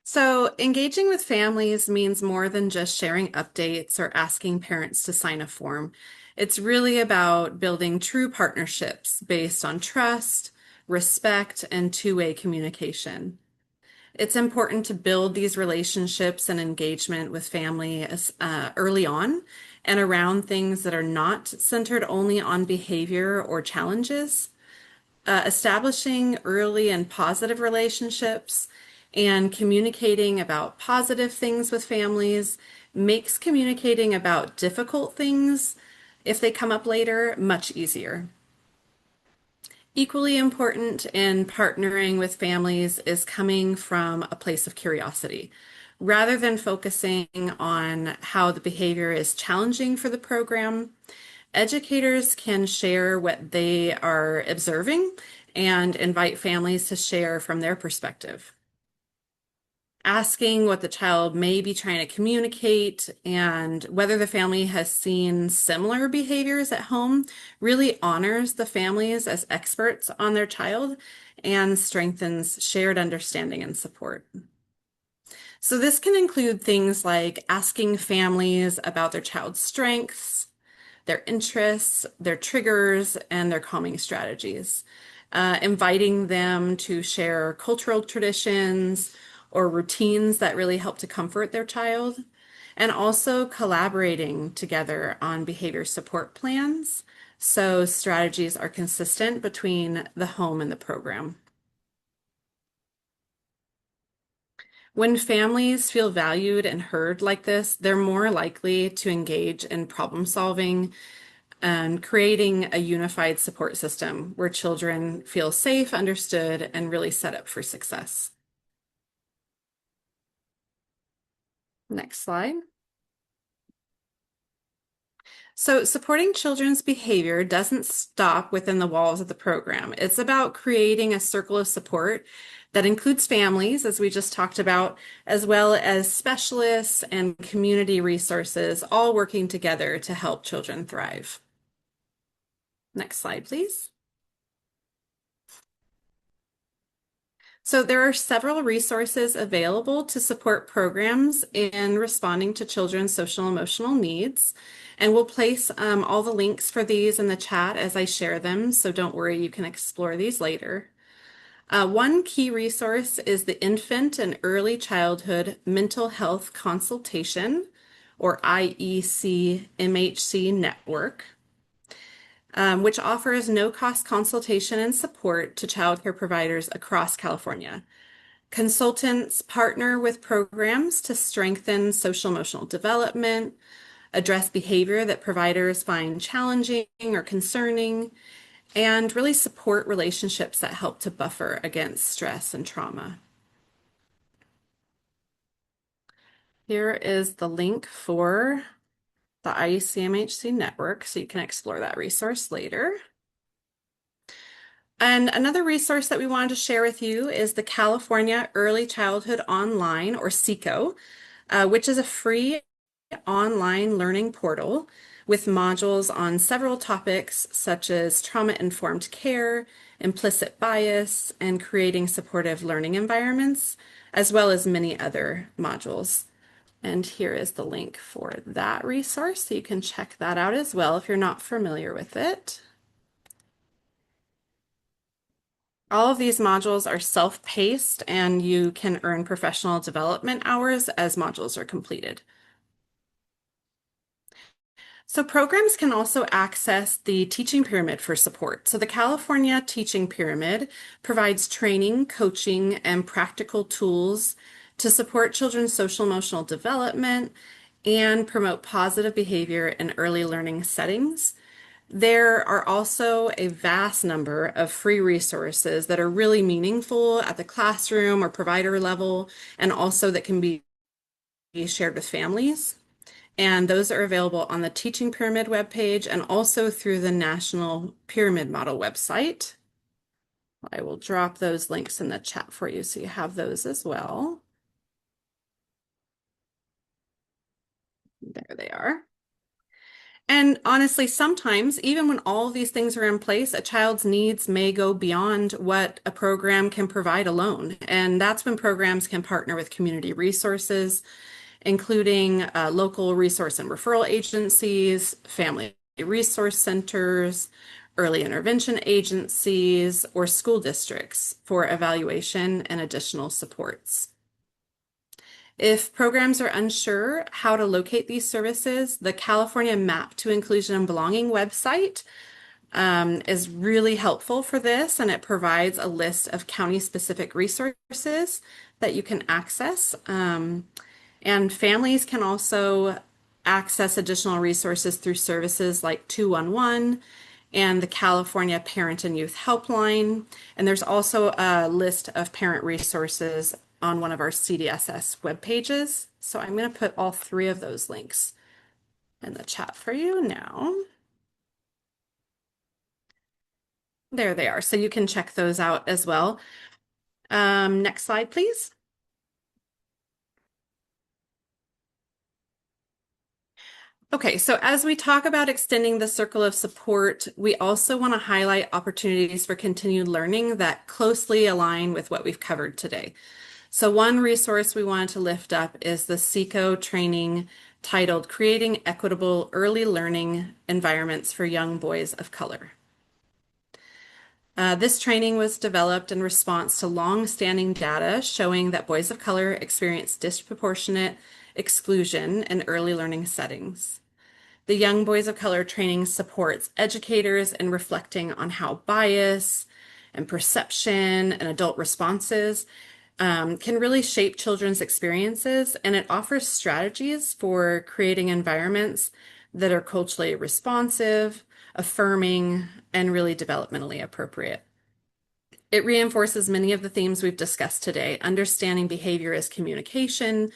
So engaging with families means more than just sharing updates or asking parents to sign a form. It's really about building true partnerships based on trust, respect, and two-way communication. It's important to build these relationships and engagement with family early on and around things that are not centered only on behavior or challenges. Establishing early and positive relationships and communicating about positive things with families makes communicating about difficult things, if they come up later, much easier. Equally important in partnering with families is coming from a place of curiosity. Rather than focusing on how the behavior is challenging for the program, educators can share what they are observing and invite families to share from their perspective. Asking what the child may be trying to communicate and whether the family has seen similar behaviors at home really honors the families as experts on their child and strengthens shared understanding and support. So this can include things like asking families about their child's strengths, their interests, their triggers, and their calming strategies. Inviting them to share cultural traditions or routines that really help to comfort their child, and also collaborating together on behavior support plans so strategies are consistent between the home and the program. When families feel valued and heard like this, they're more likely to engage in problem solving and creating a unified support system where children feel safe, understood, and really set up for success. Next slide. So supporting children's behavior doesn't stop within the walls of the program. It's about creating a circle of support that includes families, as we just talked about, as well as specialists and community resources, all working together to help children thrive. Next slide, please. So there are several resources available to support programs in responding to children's social and emotional needs. And we'll place all the links for these in the chat as I share them. So don't worry, you can explore these later. One key resource is the Infant and Early Childhood Mental Health Consultation, or IEC MHC Network, which offers no-cost consultation and support to childcare providers across California. Consultants partner with programs to strengthen social emotional development, address behavior that providers find challenging or concerning, and really support relationships that help to buffer against stress and trauma. Here is the link for the IECMHC network, so you can explore that resource later. And another resource that we wanted to share with you is the California Early Childhood Online, or CECO, which is a free online learning portal with modules on several topics such as trauma-informed care, implicit bias, and creating supportive learning environments, as well as many other modules. And here is the link for that resource, so you can check that out as well if you're not familiar with it. All of these modules are self-paced, and you can earn professional development hours as modules are completed. So programs can also access the teaching pyramid for support. So the California Teaching Pyramid provides training, coaching, and practical tools to support children's social emotional development and promote positive behavior in early learning settings. There are also a vast number of free resources that are really meaningful at the classroom or provider level, and also that can be shared with families. And those are available on the Teaching Pyramid webpage and also through the National Pyramid Model website. I will drop those links in the chat for you so you have those as well. There they are. And honestly, sometimes, even when all of these things are in place, a child's needs may go beyond what a program can provide alone. And that's when programs can partner with community resources, including local resource and referral agencies, family resource centers, early intervention agencies, or school districts for evaluation and additional supports. If programs are unsure how to locate these services, the California Map to Inclusion and Belonging website is really helpful for this, and it provides a list of county-specific resources that you can access. And families can also access additional resources through services like 211 and the California Parent and Youth Helpline. And there's also a list of parent resources on one of our CDSS web pages. So I'm going to put all three of those links in the chat for you now. There they are. So you can check those out as well. Next slide, please. Okay, so as we talk about extending the circle of support, we also want to highlight opportunities for continued learning that closely align with what we've covered today. So one resource we wanted to lift up is the SECO training titled Creating Equitable Early Learning Environments for Young Boys of Color. This training was developed in response to long-standing data showing that boys of color experience disproportionate exclusion in early learning settings. The Young Boys of Color training supports educators in reflecting on how bias and perception and adult responses can really shape children's experiences, and it offers strategies for creating environments that are culturally responsive, affirming, and really developmentally appropriate. It reinforces many of the themes we've discussed today, understanding behavior as communication,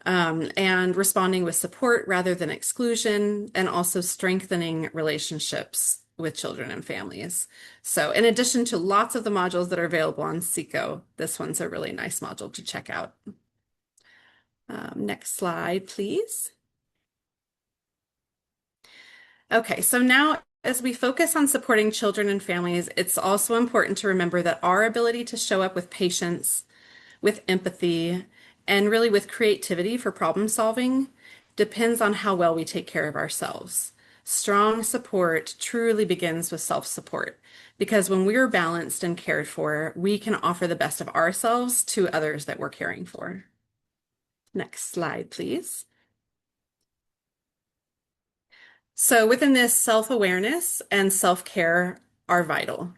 and responding with support rather than exclusion, and also strengthening relationships with children and families. So in addition to lots of the modules that are available on SECO, this one's a really nice module to check out. Next slide, please. Okay, so now as we focus on supporting children and families, it's also important to remember that our ability to show up with patience, with empathy, and really with creativity for problem solving depends on how well we take care of ourselves. Strong support truly begins with self-support, because when we're balanced and cared for, we can offer the best of ourselves to others that we're caring for. Next slide, please. So within this, self-awareness and self-care are vital.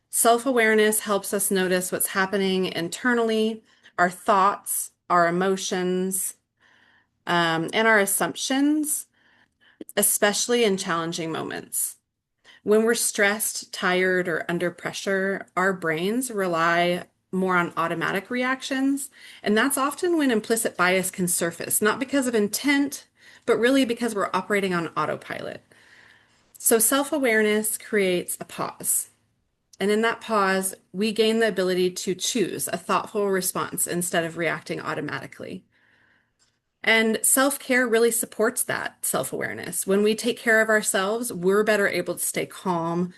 Self-awareness helps us notice what's happening internally, our thoughts, our emotions, and our assumptions, especially in challenging moments. When we're stressed, tired, or under pressure, our brains rely more on automatic reactions, and that's often when implicit bias can surface, not because of intent, but really because we're operating on autopilot. So self-awareness creates a pause. And in that pause, we gain the ability to choose a thoughtful response instead of reacting automatically. And self-care really supports that self-awareness. When we take care of ourselves, we're better able to stay calm,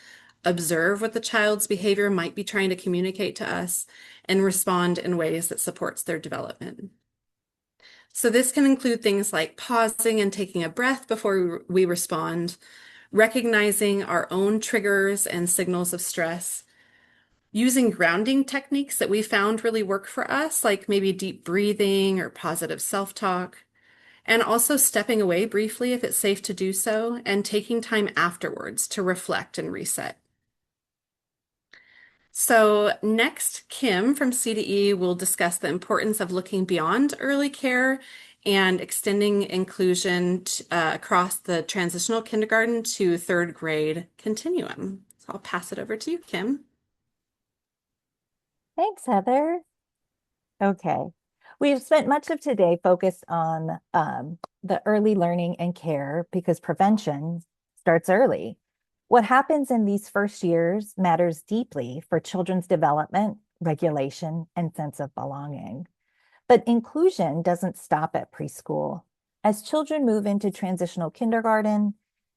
observe what the child's behavior might be trying to communicate to us, and respond in ways that supports their development. So this can include things like pausing and taking a breath before we respond, recognizing our own triggers and signals of stress, using grounding techniques that we found really work for us, like maybe deep breathing or positive self-talk, and also stepping away briefly if it's safe to do so, and taking time afterwards to reflect and reset. So next, Kim from CDE will discuss the importance of looking beyond early care and extending inclusion across the transitional kindergarten to third grade continuum. So I'll pass it over to you, Kim. Thanks, Heather. Okay. We've spent much of today focused on the early learning and care because prevention starts early. What happens in these first years matters deeply for children's development, regulation, and sense of belonging. But inclusion doesn't stop at preschool. As children move into transitional kindergarten,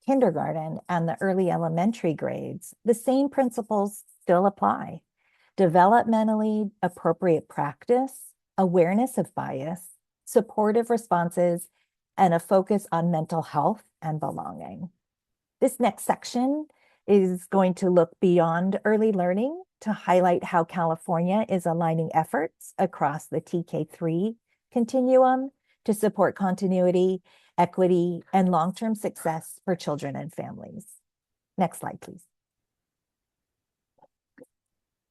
and the early elementary grades, the same principles still apply. Developmentally appropriate practice, awareness of bias, supportive responses, and a focus on mental health and belonging. This next section is going to look beyond early learning to highlight how California is aligning efforts across the TK3 continuum to support continuity, equity, and long-term success for children and families. Next slide, please.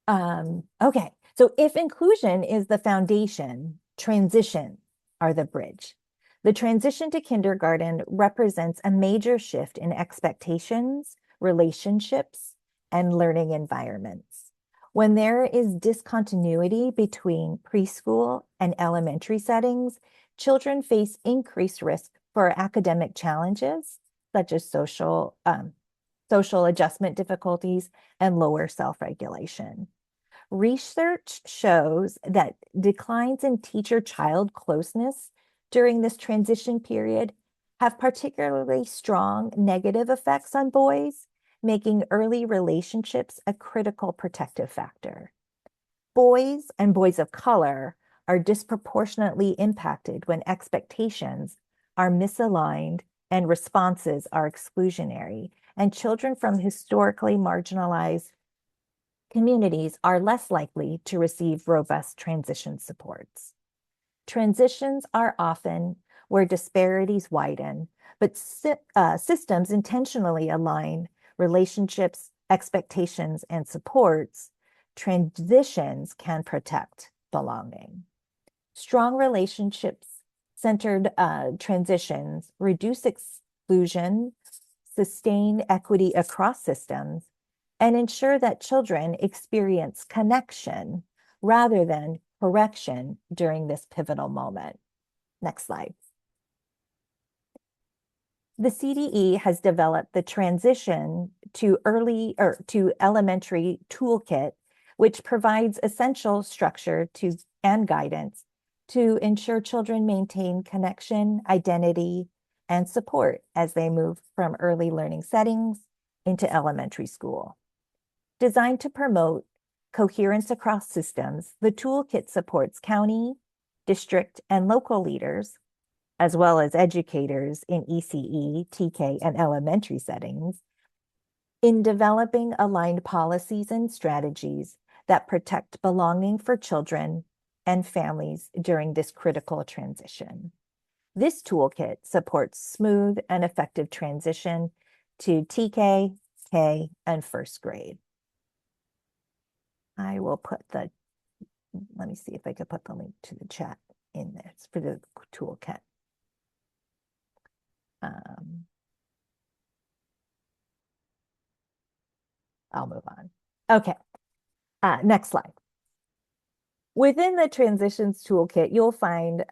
Okay, so if inclusion is the foundation, transition are the bridge. The transition to kindergarten represents a major shift in expectations, relationships, and learning environments. When there is discontinuity between preschool and elementary settings, children face increased risk for academic challenges, such as social social adjustment difficulties, and lower self-regulation. Research shows that declines in teacher-child closeness during this transition period have particularly strong negative effects on boys, making early relationships a critical protective factor. Boys and boys of color are disproportionately impacted when expectations are misaligned and responses are exclusionary, and children from historically marginalized communities are less likely to receive robust transition supports. Transitions are often where disparities widen, but systems intentionally align relationships, expectations, and supports. Transitions can protect belonging. Strong relationships centered transitions reduce exclusion, sustain equity across systems, and ensure that children experience connection rather than correction during this pivotal moment. Next slide. The CDE has developed the transition to elementary toolkit, which provides essential structure and guidance to ensure children maintain connection, identity, and support as they move from early learning settings into elementary school. Designed to promote coherence across systems, the toolkit supports county, district, and local leaders, as well as educators in ECE, TK, and elementary settings, in developing aligned policies and strategies that protect belonging for children and families during this critical transition. This toolkit supports smooth and effective transition to TK, K, and first grade. I will put let me see if I could put the link to the chat in this for the toolkit. I'll move on. Okay, next slide. Within the Transitions Toolkit, you'll find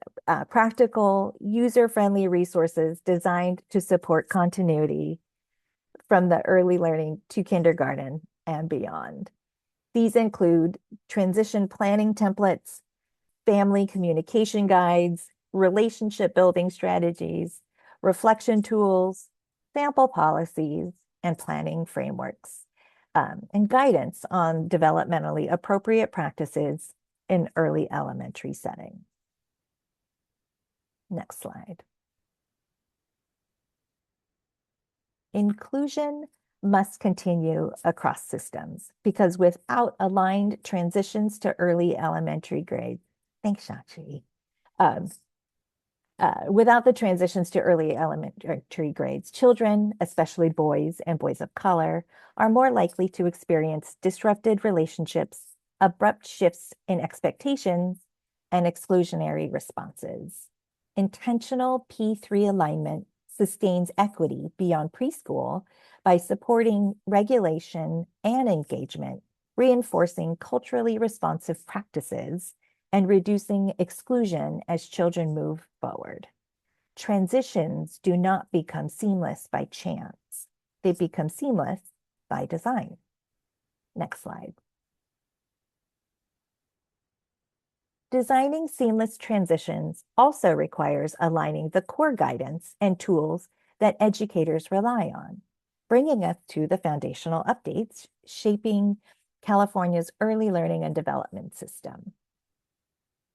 practical, user-friendly resources designed to support continuity from the early learning to kindergarten and beyond. These include transition planning templates, family communication guides, relationship building strategies, reflection tools, sample policies, and planning frameworks, and guidance on developmentally appropriate practices in early elementary setting. Next slide. Inclusion must continue across systems because without aligned transitions to early elementary grades, thanks, Shachi. Without the transitions to early elementary grades, children, especially boys and boys of color, are more likely to experience disrupted relationships, abrupt shifts in expectations, and exclusionary responses. Intentional P3 alignment sustains equity beyond preschool by supporting regulation and engagement, reinforcing culturally responsive practices, and reducing exclusion as children move forward. Transitions do not become seamless by chance. They become seamless by design. Next slide. Designing seamless transitions also requires aligning the core guidance and tools that educators rely on, bringing us to the foundational updates shaping California's early learning and development system.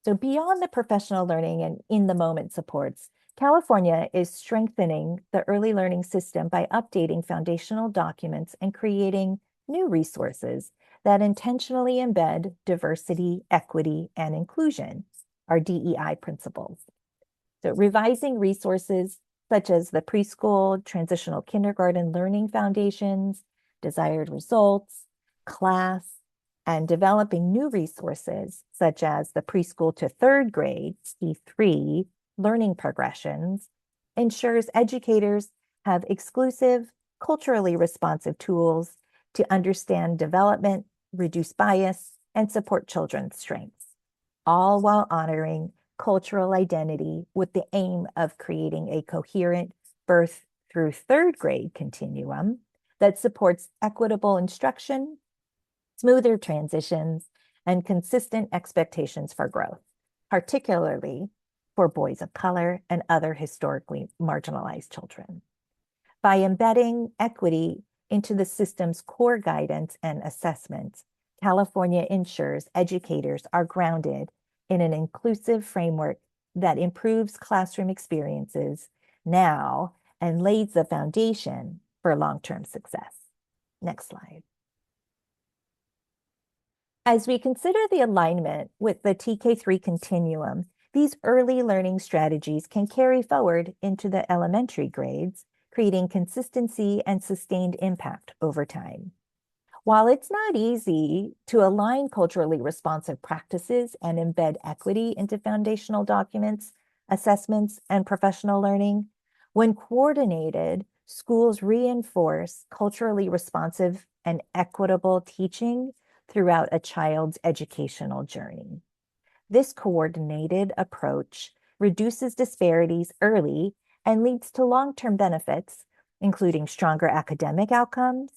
So beyond the professional learning and in-the-moment supports, California is strengthening the early learning system by updating foundational documents and creating new resources that intentionally embed diversity, equity, and inclusion, our DEI principles. So revising resources such as the preschool, transitional kindergarten learning foundations, desired results, class, and developing new resources such as the preschool to third grade, C3, learning progressions, ensures educators have exclusive, culturally responsive tools to understand development, reduce bias, and support children's strengths, all while honoring cultural identity with the aim of creating a coherent birth through third grade continuum that supports equitable instruction, smoother transitions, and consistent expectations for growth, particularly for boys of color and other historically marginalized children. By embedding equity into the system's core guidance and assessments, California ensures educators are grounded in an inclusive framework that improves classroom experiences now and lays the foundation for long-term success. Next slide. As we consider the alignment with the TK3 continuum, these early learning strategies can carry forward into the elementary grades, creating consistency and sustained impact over time. While it's not easy to align culturally responsive practices and embed equity into foundational documents, assessments, and professional learning, when coordinated, schools reinforce culturally responsive and equitable teaching throughout a child's educational journey. This coordinated approach reduces disparities early and leads to long-term benefits, including stronger academic outcomes,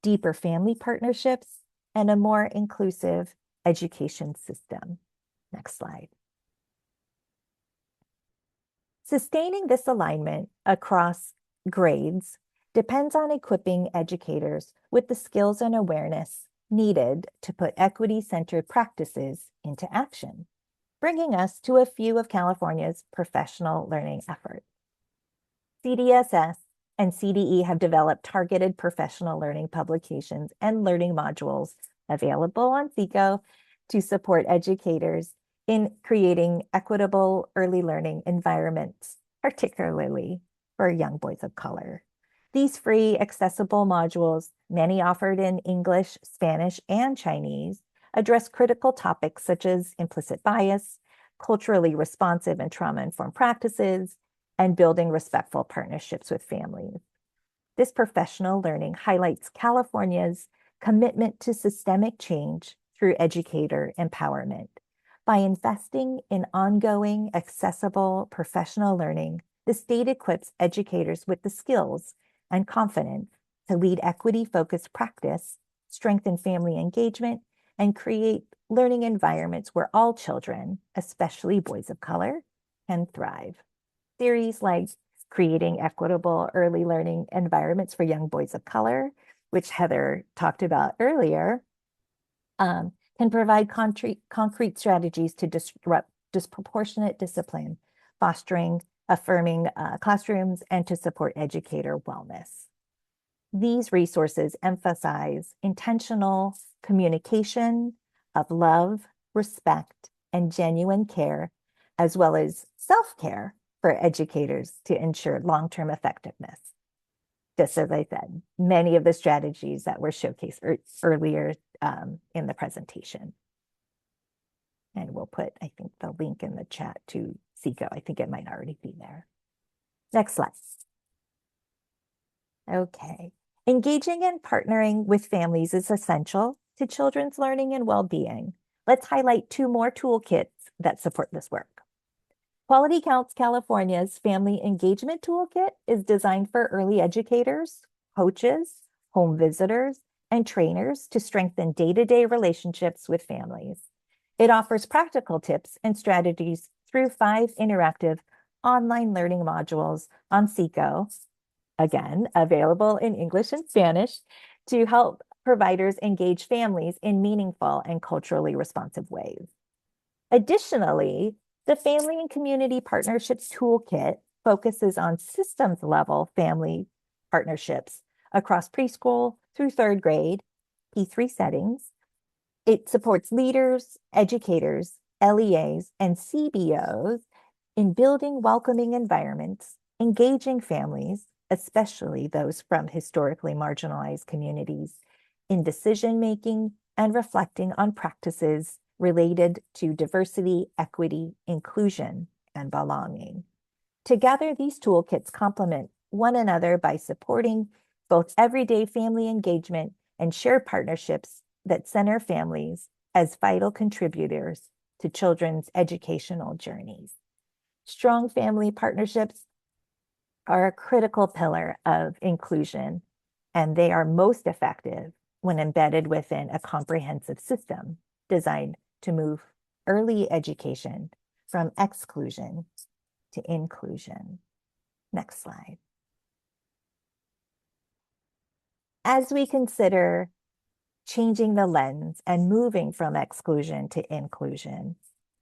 deeper family partnerships, and a more inclusive education system. Next slide. Sustaining this alignment across grades depends on equipping educators with the skills and awareness needed to put equity-centered practices into action, bringing us to a few of California's professional learning efforts. CDSS and CDE have developed targeted professional learning publications and learning modules available on CECO to support educators in creating equitable early learning environments, particularly for young boys of color. These free, accessible modules, many offered in English, Spanish, and Chinese, address critical topics such as implicit bias, culturally responsive and trauma-informed practices, and building respectful partnerships with families. This professional learning highlights California's commitment to systemic change through educator empowerment. By investing in ongoing, accessible professional learning, the state equips educators with the skills and confidence to lead equity-focused practice, strengthen family engagement, and create learning environments where all children, especially boys of color, can thrive. Theories like creating equitable early learning environments for young boys of color, which Heather talked about earlier, can provide concrete strategies to disrupt disproportionate discipline, fostering affirming classrooms, and to support educator wellness. These resources emphasize intentional communication of love, respect, and genuine care, as well as self-care for educators to ensure long-term effectiveness. Just as I said, many of the strategies that were showcased earlier in the presentation. And we'll put, I think, the link in the chat to CECO. I think it might already be there. Next slide. Okay. Engaging and partnering with families is essential to children's learning and well-being. Let's highlight two more toolkits that support this work. Quality Counts California's Family Engagement Toolkit is designed for early educators, coaches, home visitors, and trainers to strengthen day-to-day relationships with families. It offers practical tips and strategies through 5 interactive online learning modules on CECO, again, available in English and Spanish, to help providers engage families in meaningful and culturally responsive ways. Additionally, the Family and Community Partnerships Toolkit focuses on systems-level family partnerships across preschool through 3rd grade, P3 settings. It supports leaders, educators, LEAs, and CBOs in building welcoming environments, engaging families, especially those from historically marginalized communities, in decision-making and reflecting on practices related to diversity, equity, inclusion, and belonging. Together, these toolkits complement one another by supporting both everyday family engagement and shared partnerships that center families as vital contributors to children's educational journeys. Strong family partnerships are a critical pillar of inclusion and they are most effective when embedded within a comprehensive system designed to move early education from exclusion to inclusion. Next slide. As we consider changing the lens and moving from exclusion to inclusion,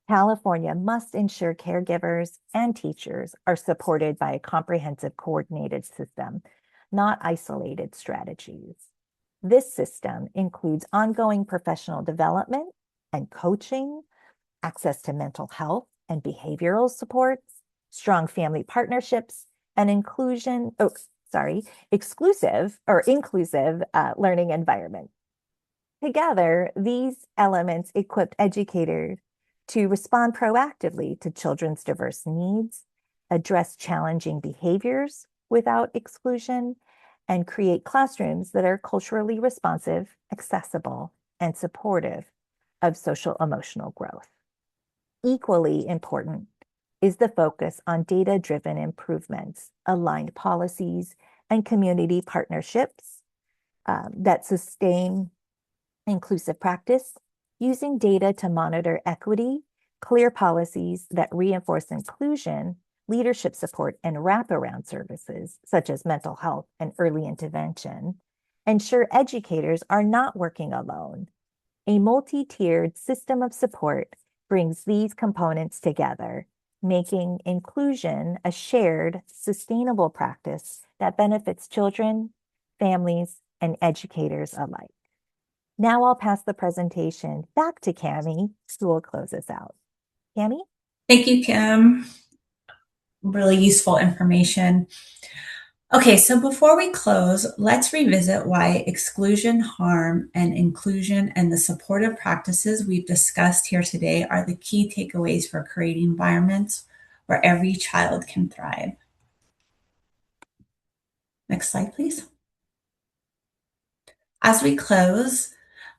California must ensure caregivers and teachers are supported by a comprehensive coordinated system, not isolated strategies. This system includes ongoing professional development and coaching, access to mental health and behavioral supports, strong family partnerships, and exclusive or inclusive learning environment. Together, these elements equip educators to respond proactively to children's diverse needs, address challenging behaviors without exclusion, and create classrooms that are culturally responsive, accessible, and supportive of social emotional growth. Equally important is the focus on data-driven improvements, aligned policies, and community partnerships that sustain inclusive practice, using data to monitor equity, clear policies that reinforce inclusion, leadership support, and wraparound services, such as mental health and early intervention, ensure educators are not working alone. A multi-tiered system of support brings these components together, making inclusion a shared, sustainable practice that benefits children, families, and educators alike. Now I'll pass the presentation back to Cami, who will close us out. Cami? Thank you, Kim. Really useful information. Okay, so before we close, let's revisit why exclusion, harm, and inclusion and the supportive practices we've discussed here today are the key takeaways for creating environments where every child can thrive. Next slide, please. As we close,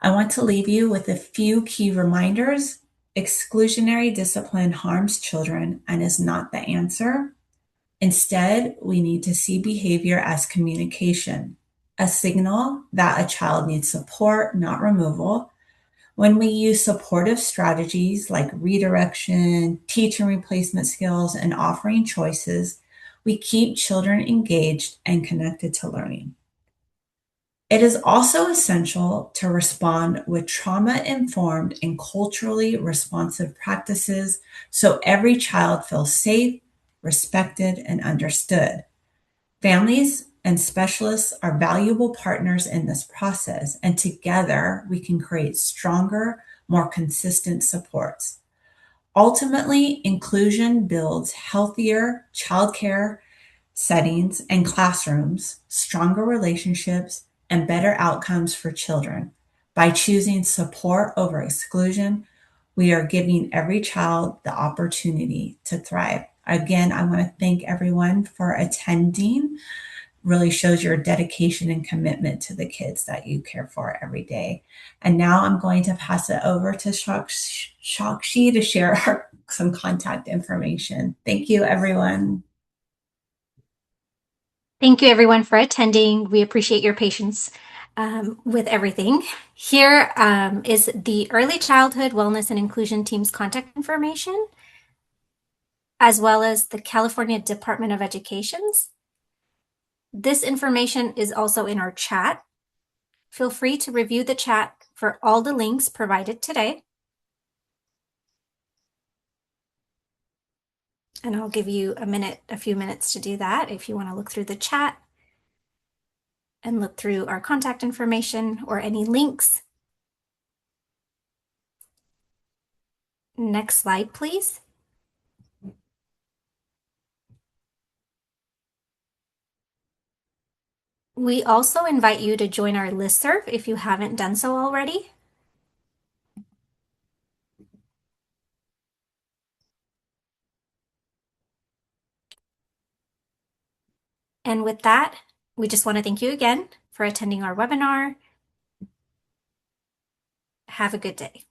I want to leave you with a few key reminders. Exclusionary discipline harms children and is not the answer. Instead, we need to see behavior as communication, a signal that a child needs support, not removal. When we use supportive strategies like redirection, teacher replacement skills, and offering choices, we keep children engaged and connected to learning. It is also essential to respond with trauma-informed and culturally responsive practices so every child feels safe, respected, and understood. Families and specialists are valuable partners in this process, and together we can create stronger, more consistent supports. Ultimately, inclusion builds healthier childcare settings and classrooms, stronger relationships, and better outcomes for children. By choosing support over exclusion, we are giving every child the opportunity to thrive. Again, I want to thank everyone for attending. Really shows your dedication and commitment to the kids that you care for every day. And now I'm going to pass it over to Shakshi to share some contact information. Thank you, everyone. Thank you, everyone, for attending. We appreciate your patience with everything. Here is the Early Childhood Wellness and Inclusion Team's contact information, as well as the California Department of Education's. This information is also in our chat. Feel free to review the chat for all the links provided today. And I'll give you a few minutes to do that if you want to look through the chat and look through our contact information or any links. Next slide, please. We also invite you to join our listserv if you haven't done so already. And with that, we just want to thank you again for attending our webinar. Have a good day.